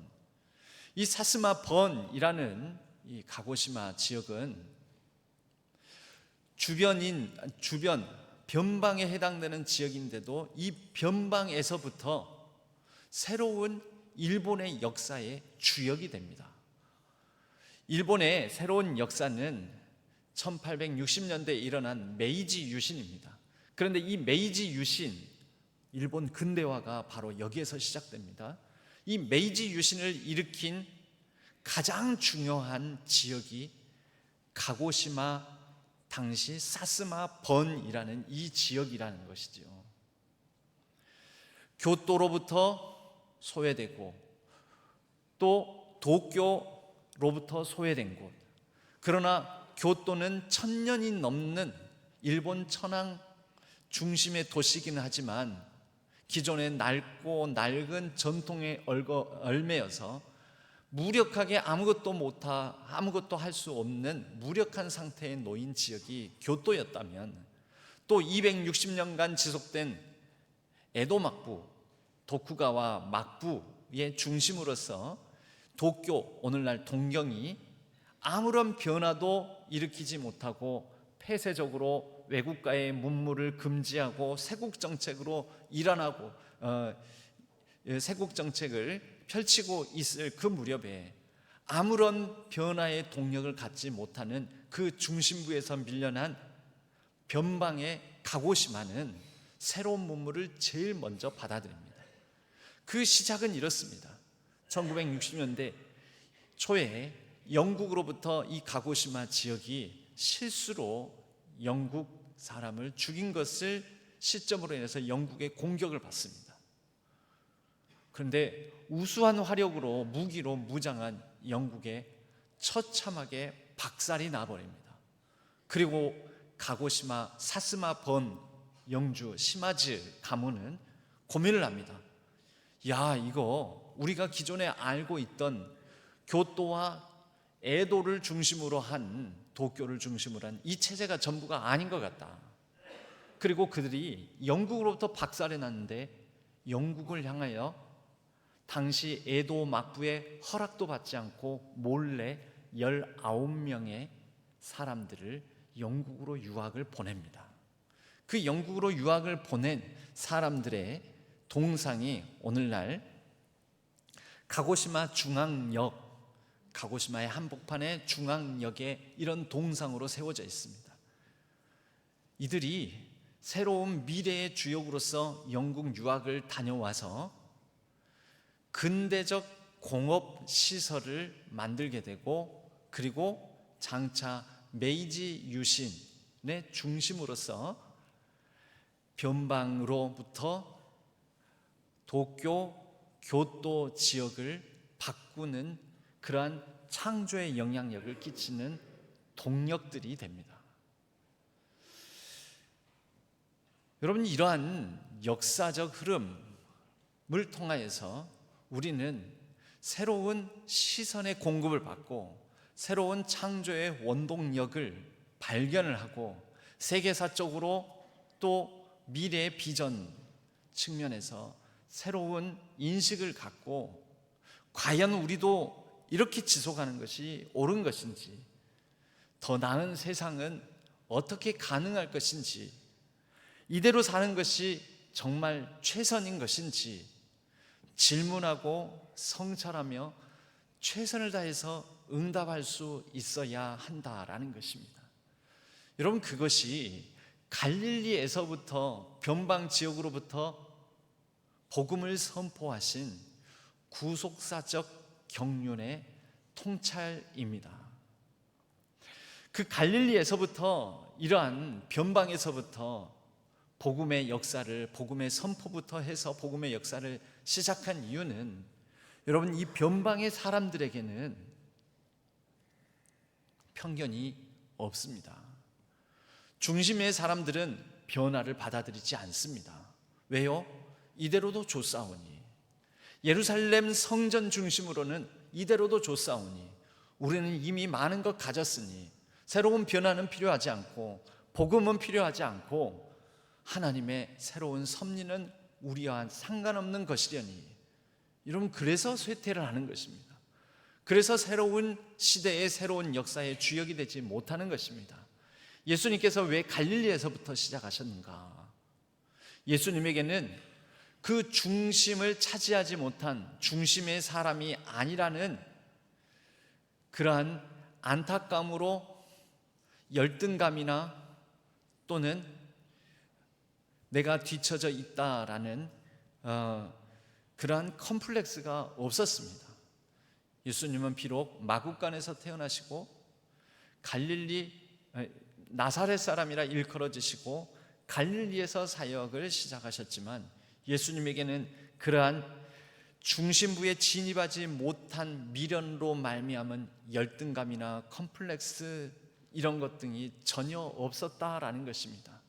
이 사스마번이라는 이 가고시마 지역은 주변 변방에 해당되는 지역인데도 이 변방에서부터 새로운 일본의 역사의 주역이 됩니다. 일본의 새로운 역사는 1860년대에 일어난 메이지 유신입니다. 그런데 이 메이지 유신, 일본 근대화가 바로 여기에서 시작됩니다. 이 메이지 유신을 일으킨 가장 중요한 지역이 가고시마, 당시 사스마번이라는 이 지역이라는 것이죠. 교토로부터 소외되고 또 도쿄로부터 소외된 곳, 그러나 교토는 1000년이 넘는 일본 천황 중심의 도시이긴 하지만 기존의 낡고 낡은 전통에 얽매여서 무력하게 아무것도 할 수 없는 무력한 상태에 놓인 지역이 교토였다면, 또 260년간 지속된 에도 막부, 도쿠가와 막부의 중심으로서 도쿄, 오늘날 동경이 아무런 변화도 일으키지 못하고 폐쇄적으로 외국과의 문물을 금지하고 세국 정책으로 일어나고 세국 정책을 펼치고 있을 그 무렵에 아무런 변화의 동력을 갖지 못하는 그 중심부에서 밀려난 변방의 가고시마는 새로운 문물을 제일 먼저 받아들입니다. 그 시작은 이렇습니다. 1960년대 초에 영국으로부터 이 가고시마 지역이 실수로 영국 사람을 죽인 것을 시점으로 인해서 영국의 공격을 받습니다. 그런데 우수한 화력으로 무기로 무장한 영국에 처참하게 박살이 나버립니다. 그리고 가고시마, 사스마, 번, 영주, 시마즈 가문은 고민을 합니다. 야, 이거 우리가 기존에 알고 있던 교토와 에도를 중심으로 한, 도쿄를 중심으로 한 이 체제가 전부가 아닌 것 같다. 그리고 그들이 영국으로부터 박살이 났는데 영국을 향하여 당시 에도 막부의 허락도 받지 않고 몰래 19명의 사람들을 영국으로 유학을 보냅니다. 그 영국으로 유학을 보낸 사람들의 동상이 오늘날 가고시마 중앙역, 가고시마의 한복판의 중앙역에 이런 동상으로 세워져 있습니다. 이들이 새로운 미래의 주역으로서 영국 유학을 다녀와서 근대적 공업 시설을 만들게 되고, 그리고 장차 메이지 유신의 중심으로서 변방으로부터 도쿄, 교토 지역을 바꾸는 그러한 창조의 영향력을 끼치는 동력들이 됩니다. 여러분, 이러한 역사적 흐름을 통하여서 우리는 새로운 시선의 공급을 받고 새로운 창조의 원동력을 발견을 하고 세계사적으로 또 미래의 비전 측면에서 새로운 인식을 갖고 과연 우리도 이렇게 지속하는 것이 옳은 것인지, 더 나은 세상은 어떻게 가능할 것인지, 이대로 사는 것이 정말 최선인 것인지 질문하고 성찰하며 최선을 다해서 응답할 수 있어야 한다라는 것입니다. 여러분, 그것이 갈릴리에서부터 변방 지역으로부터 복음을 선포하신 구속사적 경륜의 통찰입니다. 그 갈릴리에서부터, 이러한 변방에서부터 복음의 역사를, 복음의 선포부터 해서 복음의 역사를 시작한 이유는, 여러분, 이 변방의 사람들에게는 편견이 없습니다. 중심의 사람들은 변화를 받아들이지 않습니다. 왜요? 이대로도 좋사오니, 예루살렘 성전 중심으로는 이대로도 좋사오니, 우리는 이미 많은 것 가졌으니 새로운 변화는 필요하지 않고 복음은 필요하지 않고 하나님의 새로운 섭리는 우리와 상관없는 것이려니, 여러분, 그래서 쇠퇴를 하는 것입니다. 그래서 새로운 시대의 새로운 역사의 주역이 되지 못하는 것입니다. 예수님께서 왜 갈릴리에서부터 시작하셨는가? 예수님에게는 그 중심을 차지하지 못한 중심의 사람이 아니라는 그러한 안타까움으로 열등감이나 또는 내가 뒤처져 있다라는 그러한 컴플렉스가 없었습니다. 예수님은 비록 마구간에서 태어나시고 나사렛 사람이라 일컬어지시고 갈릴리에서 사역을 시작하셨지만, 예수님에게는 그러한 중심부에 진입하지 못한 미련으로 말미암은 열등감이나 컴플렉스, 이런 것 등이 전혀 없었다라는 것입니다.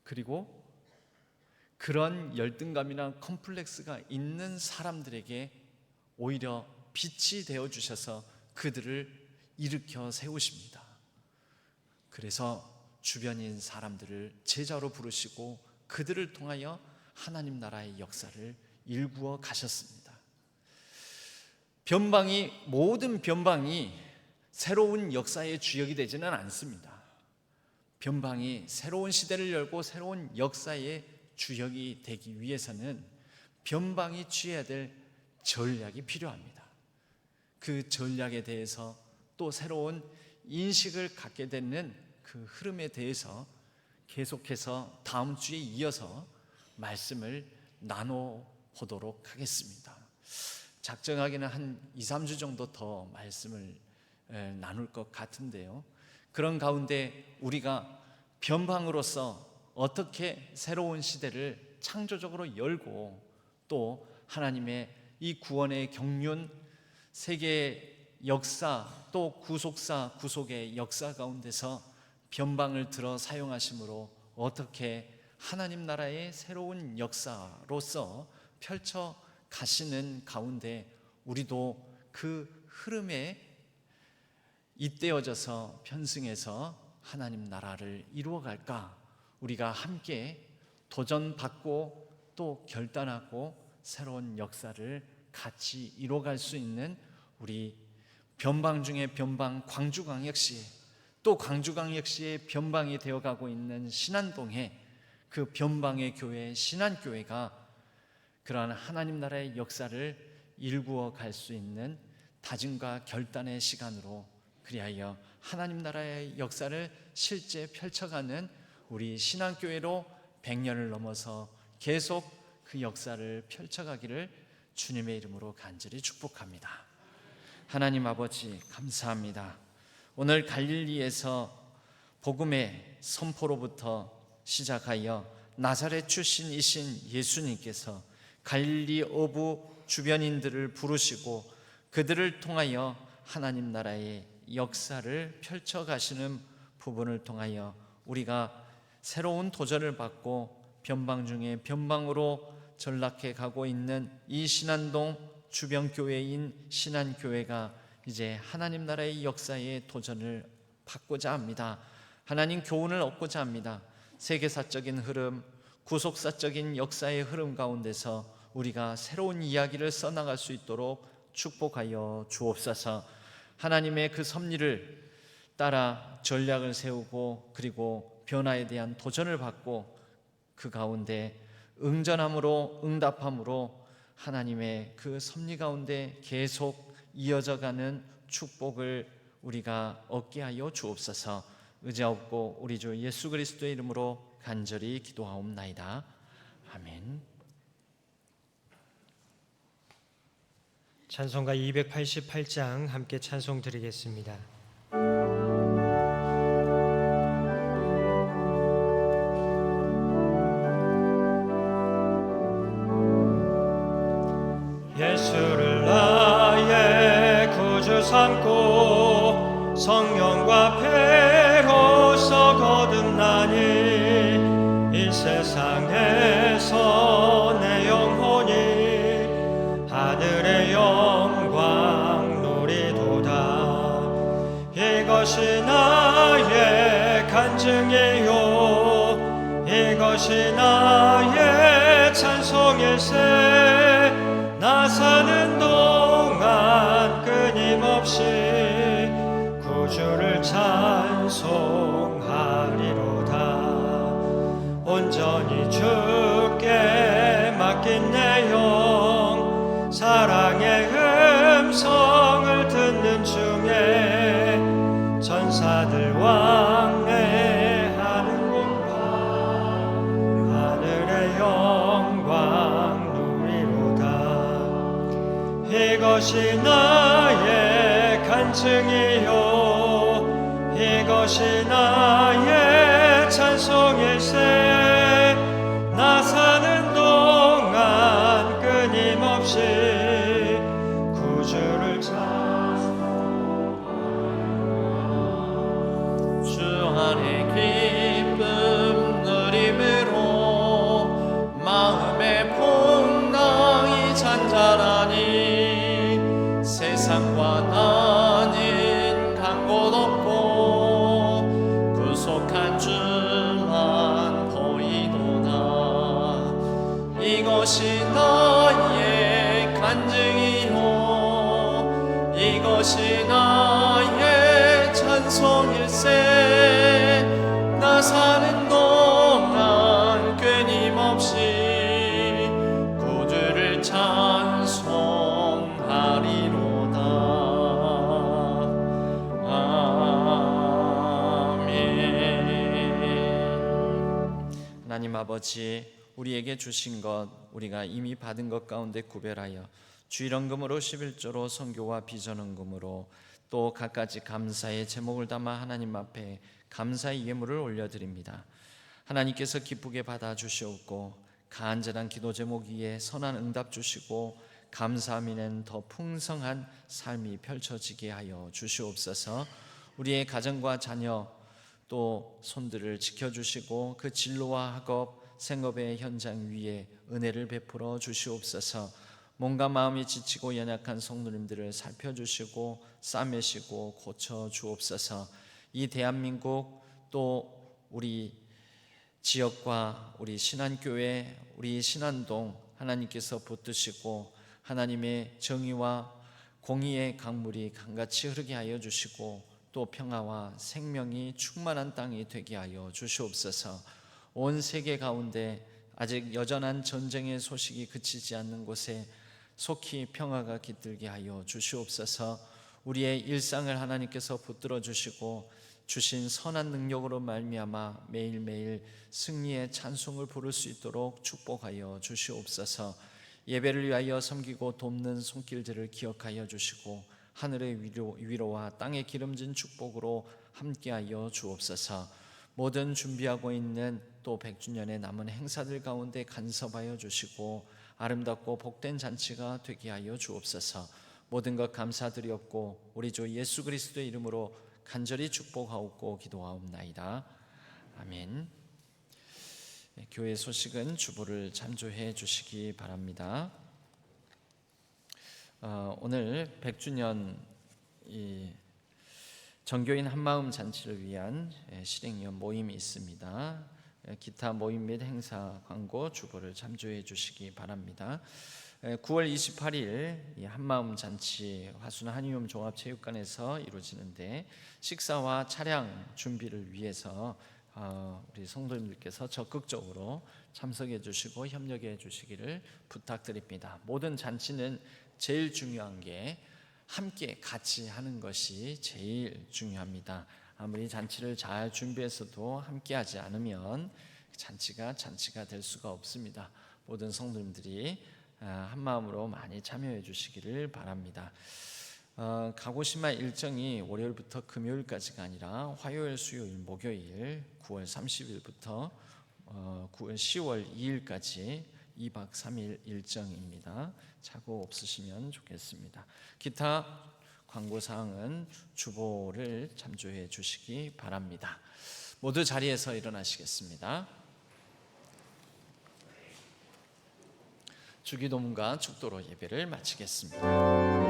그리고 그런 열등감이나 컴플렉스가 있는 사람들에게 오히려 빛이 되어 주셔서 그들을 일으켜 세우십니다. 그래서 주변인 사람들을 제자로 부르시고 그들을 통하여 하나님 나라의 역사를 일구어 가셨습니다. 모든 변방이 새로운 역사의 주역이 되지는 않습니다. 변방이 새로운 시대를 열고 새로운 역사의 주역이 되기 위해서는 변방이 취해야 될 전략이 필요합니다. 그 전략에 대해서 또 새로운 인식을 갖게 되는 그 흐름에 대해서 계속해서 다음 주에 이어서 말씀을 나눠보도록 하겠습니다. 작정하기는 한 2, 3주 정도 더 말씀을 나눌 것 같은데요. 그런 가운데 우리가 변방으로서 어떻게 새로운 시대를 창조적으로 열고 또 하나님의 이 구원의 경륜, 세계의 역사, 또 구속의 역사 가운데서 변방을 들어 사용하심으로 어떻게 하나님 나라의 새로운 역사로서 펼쳐 가시는 가운데 우리도 그 흐름에 잇대어져서 편승해서 하나님 나라를 이루어갈까? 우리가 함께 도전받고 또 결단하고 새로운 역사를 같이 이루어갈 수 있는 우리 변방 중에 변방 광주광역시, 또 광주광역시의 변방이 되어가고 있는 신안동에 그 변방의 교회 신안교회가 그러한 하나님 나라의 역사를 일구어 갈 수 있는 다짐과 결단의 시간으로, 그리하여 하나님 나라의 역사를 실제 펼쳐가는 우리 신앙교회로 100년을 넘어서 계속 그 역사를 펼쳐가기를 주님의 이름으로 간절히 축복합니다. 하나님 아버지 감사합니다. 오늘 갈릴리에서 복음의 선포로부터 시작하여 나사렛 출신이신 예수님께서 갈릴리 어부 주변인들을 부르시고 그들을 통하여 하나님 나라의 역사를 펼쳐가시는 부분을 통하여 우리가 새로운 도전을 받고 변방 중에 변방으로 전락해 가고 있는 이 신안동 주변교회인 신안교회가 이제 하나님 나라의 역사의 도전을 받고자 합니다. 하나님 교훈을 얻고자 합니다. 세계사적인 흐름, 구속사적인 역사의 흐름 가운데서 우리가 새로운 이야기를 써나갈 수 있도록 축복하여 주옵소서. 하나님의 그 섭리를 따라 전략을 세우고 그리고 변화에 대한 도전을 받고 그 가운데 응전함으로 응답함으로 하나님의 그 섭리 가운데 계속 이어져가는 축복을 우리가 얻게 하여 주옵소서. 의지하옵고 우리 주 예수 그리스도의 이름으로 간절히 기도하옵나이다. 아멘. 찬송가 288장 함께 찬송 드리겠습니다. 예수를 나의 구주 삼고 성령과 배로서 거듭나니 이 세상에서 내 영혼이 하늘의 영광 누리도다. 이것이 나의 간증이요 이것이 나의 찬송일세. 나 사는 동안 끊임없이 구주를 찬송하리로다. 온전히 주께 맡긴 내 영, 사랑의 음성을 듣는 중에 천사들 왕래하는 곳과 하늘의 영광 이것이 나의 간증이요 이것이 나의 찬송일세. 나 사는 동안 끊임없이 구주를 찬송하리라. 주 안에 기쁨 누림으로 마음의 풍랑이 잔잔하니 세상과 나는 간 곳 없고 구속한 주만 보이도다. 이것이 나의 간증이요 이것이 나의 찬송일세. 나 사는 동안 끊임없이 구주를 찬송하리로다. 하나님 아버지, 우리에게 주신 것 우리가 이미 받은 것 가운데 구별하여 주일헌금으로 11조로 선교와 비전헌금으로 또 갖가지 감사의 제목을 담아 하나님 앞에 감사의 예물을 올려드립니다. 하나님께서 기쁘게 받아주시옵고 간절한 기도 제목 위에 선한 응답 주시고 감사함에는 더 풍성한 삶이 펼쳐지게 하여 주시옵소서. 우리의 가정과 자녀 또 손들을 지켜주시고 그 진로와 학업 생업의 현장 위에 은혜를 베풀어 주시옵소서. 몸과 마음이 지치고 연약한 성도님들을 살펴주시고 싸매시고 고쳐 주옵소서. 이 대한민국 또 우리 지역과 우리 신안교회 우리 신안동 하나님께서 붙드시고 하나님의 정의와 공의의 강물이 강같이 흐르게 하여 주시고 또 평화와 생명이 충만한 땅이 되게 하여 주시옵소서. 온 세계 가운데 아직 여전한 전쟁의 소식이 그치지 않는 곳에 속히 평화가 깃들게 하여 주시옵소서. 우리의 일상을 하나님께서 붙들어 주시고 주신 선한 능력으로 말미암아 매일매일 승리의 찬송을 부를 수 있도록 축복하여 주시옵소서. 예배를 위하여 섬기고 돕는 손길들을 기억하여 주시고 하늘의 위로와 땅의 기름진 축복으로 함께하여 주옵소서. 모든 준비하고 있는 또 100주년의 남은 행사들 가운데 간섭하여 주시고 아름답고 복된 잔치가 되게 하여 주옵소서. 모든 것 감사드리옵고 우리 주 예수 그리스도의 이름으로 간절히 축복하옵고 기도하옵나이다. 아멘. 교회 소식은 주보를 참조해 주시기 바랍니다. 오늘 100주년 정교인 한마음 잔치를 위한 실행위원 모임이 있습니다. 기타 모임 및 행사 광고 주보를 참조해 주시기 바랍니다. 9월 28일 한마음 잔치 화순 한의홈 종합체육관에서 이루어지는데 식사와 차량 준비를 위해서 우리 성도님들께서 적극적으로 참석해 주시고 협력해 주시기를 부탁드립니다. 모든 잔치는 제일 중요한 게 함께 같이 하는 것이 제일 중요합니다. 아무리 잔치를 잘 준비해서도 함께 하지 않으면 잔치가 될 수가 없습니다. 모든 성도님들이 한 마음으로 많이 참여해 주시기를 바랍니다. 가고시마 일정이 월요일부터 금요일까지가 아니라 화요일, 수요일, 목요일 9월 30일부터 10월 2일까지 2박 3일 일정입니다. 착오 없으시면 좋겠습니다. 기타 광고사항은 주보를 참조해 주시기 바랍니다. 모두 자리에서 일어나시겠습니다. 주기도문과 축도로 예배를 마치겠습니다.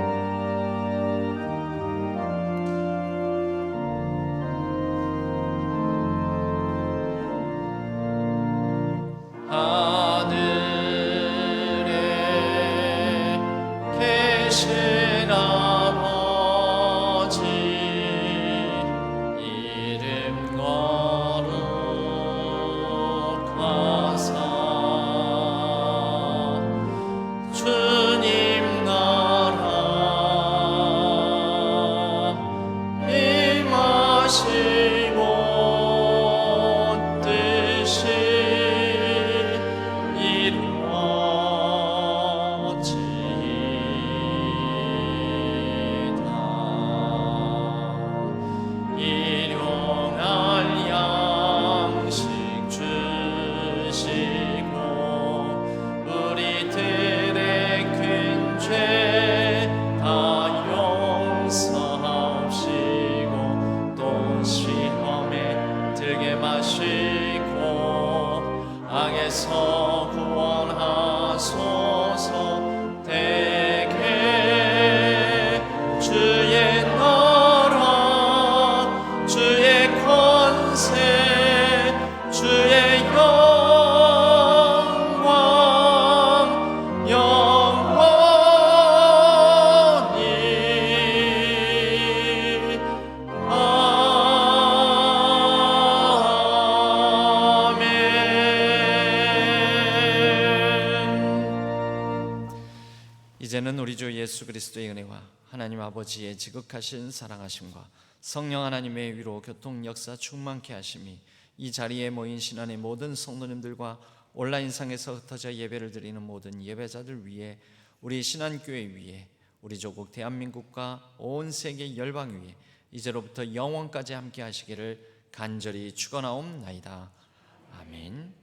이제는 우리 주 예수 그리스도의 은혜와 하나님 아버지의 지극하신 사랑하심과 성령 하나님의 위로 교통 역사 충만케 하심이 이 자리에 모인 신안의 모든 성도님들과 온라인상에서 흩어져 예배를 드리는 모든 예배자들 위에 우리 신안교회 위에 우리 조국 대한민국과 온 세계 열방 위에 이제로부터 영원까지 함께 하시기를 간절히 축원하옵나이다. 아멘.